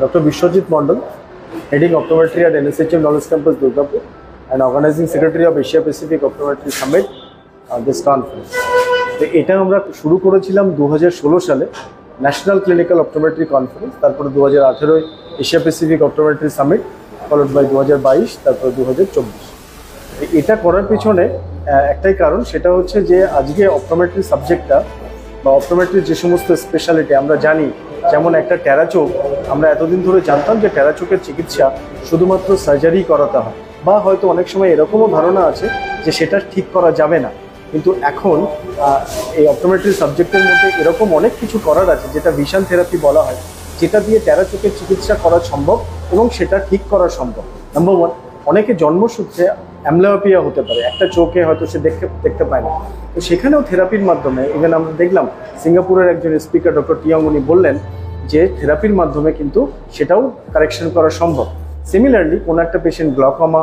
Dr. Vishwajit Mondal, heading optometry at NSHM Knowledge Campus, Durgapur, and organizing secretary of Asia Pacific Optometry Summit, this conference. এটা আমরা শুরু করেছিলাম 2016 সালে national clinical optometry conference, তারপরে 2018 Asia Pacific optometry summit, followed by 2022, তারপরে 2024। এটা করার পিছনে একটাই কারণ, সেটা হচ্ছে যে আজকে অপটোমেট্রি সাবজেক্টটা বা অপটোমেট্রির যে সমস্ত স্পেশালিটি আমরা জানি, যেমন একটা টেরাচোক, আমরা এতদিন ধরে জানতাম যে টেরাচোকের চিকিৎসা শুধুমাত্র সার্জারি করাতে হয়, বা হয়তো অনেক সময় এরকমও ধারণা আছে যে সেটা ঠিক করা যাবে না। কিন্তু এখন এই অপটোমেট্রি সাবজেক্টের মধ্যে এরকম অনেক কিছু করার আছে যেটা ভিশন থেরাপি বলা হয়, যেটা দিয়ে টেরাচোকের চিকিৎসা করা সম্ভব এবং সেটা ঠিক করা সম্ভব। নাম্বার ওয়ান, অনেকে জন্মসূত্রে অ্যামব্লিওপিয়া হতে পারে, একটা চোখে হয়তো সে দেখতে পায় না, তো সেখানেও থেরাপির মাধ্যমে, ইভেন আমরা দেখলাম সিঙ্গাপুরের একজন স্পিকার ডক্টর টিয়ং, উনি বললেন যে থেরাপির মাধ্যমে কিন্তু সেটাও কারেকশন করা সম্ভব। সিমিলারলি কোনো একটা patient glaucoma,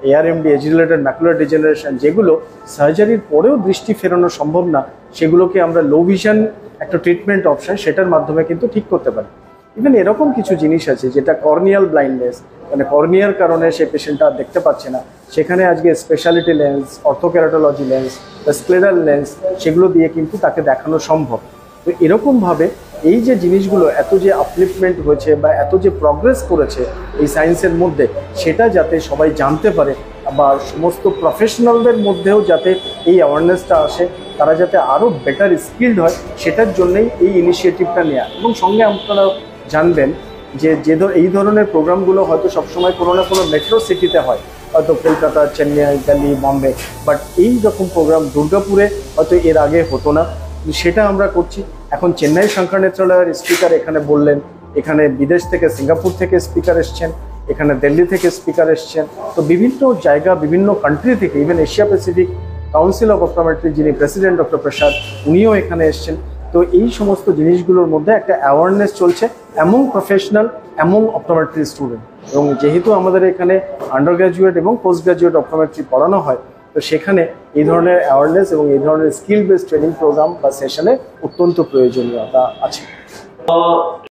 ARMD, age related macular degeneration, যেগুলো সার্জারির পরেও দৃষ্টি ফেরানো সম্ভব না, সেগুলোকে আমরা লো ভিশন একটা ট্রিটমেন্ট অপশন, সেটার মাধ্যমে কিন্তু ঠিক করতে পারি। ইভেন এরকম কিছু জিনিস আছে যেটা কর্নিয়াল ব্লাইন্ডনেস, মানে কর্নিয়ার কারণে সে পেশেন্টটা দেখতে পাচ্ছে না, সেখানে আজকে স্পেশালিটি লেন্স, অর্থোকেরাটোলজি লেন্স বা স্ক্লেরাল লেন্স, সেগুলো দিয়ে কিন্তু তাকে দেখানো সম্ভব। তো এরকমভাবে এই যে জিনিসগুলো এত যে আপলিফমেন্ট হয়েছে বা এত যে প্রগ্রেস করেছে এই সায়েন্সের মধ্যে, সেটা যাতে সবাই জানতে পারে বা সমস্ত প্রফেশনালদের মধ্যেও যাতে এই অ্যাওয়ারনেসটা আসে, তারা যাতে আরও বেটার স্কিলড হয়, সেটার জন্যই এই ইনিশিয়েটিভটা নেওয়া। এবং সঙ্গে আপনারা জানবেন যে এই ধরনের প্রোগ্রামগুলো হয়তো সবসময় কোনো না কোনো মেট্রো সিটিতে হয়, হয়তো কলকাতা, চেন্নাই, দিল্লি, বম্বে, বাট এই রকম প্রোগ্রাম দুর্গাপুরে হয়তো এর আগে হতো না, সেটা আমরা করছি। এখন চেন্নাই শঙ্কর নেত্রালয়ের স্পিকার এখানে বললেন, এখানে বিদেশ থেকে সিঙ্গাপুর থেকে স্পিকার এসছেন, এখানে দিল্লি থেকে স্পিকার এসছেন, তো বিভিন্ন জায়গা, বিভিন্ন কান্ট্রি থেকে, even Asia Pacific council of optometry যিনি প্রেসিডেন্ট ডক্টর প্রসাদ, উনিও এখানে এসছেন। তো এই সমস্ত জিনিসগুলোর মধ্যে একটা অ্যাওয়ারনেস চলছে এমন প্রফেশনাল, এমন অপটোমেট্রি স্টুডেন্ট, এবং যেহেতু আমাদের এখানে আন্ডার গ্র্যাজুয়েট এবং পোস্ট গ্র্যাজুয়েট অপটোমেট্রি পড়ানো হয়, তো সেখানে এই ধরনের অ্যাওয়ারনেস এবং এই ধরনের স্কিল বেসড ট্রেনিং প্রোগ্রাম বা সেশনে অত্যন্ত প্রয়োজনীয়তা আছে।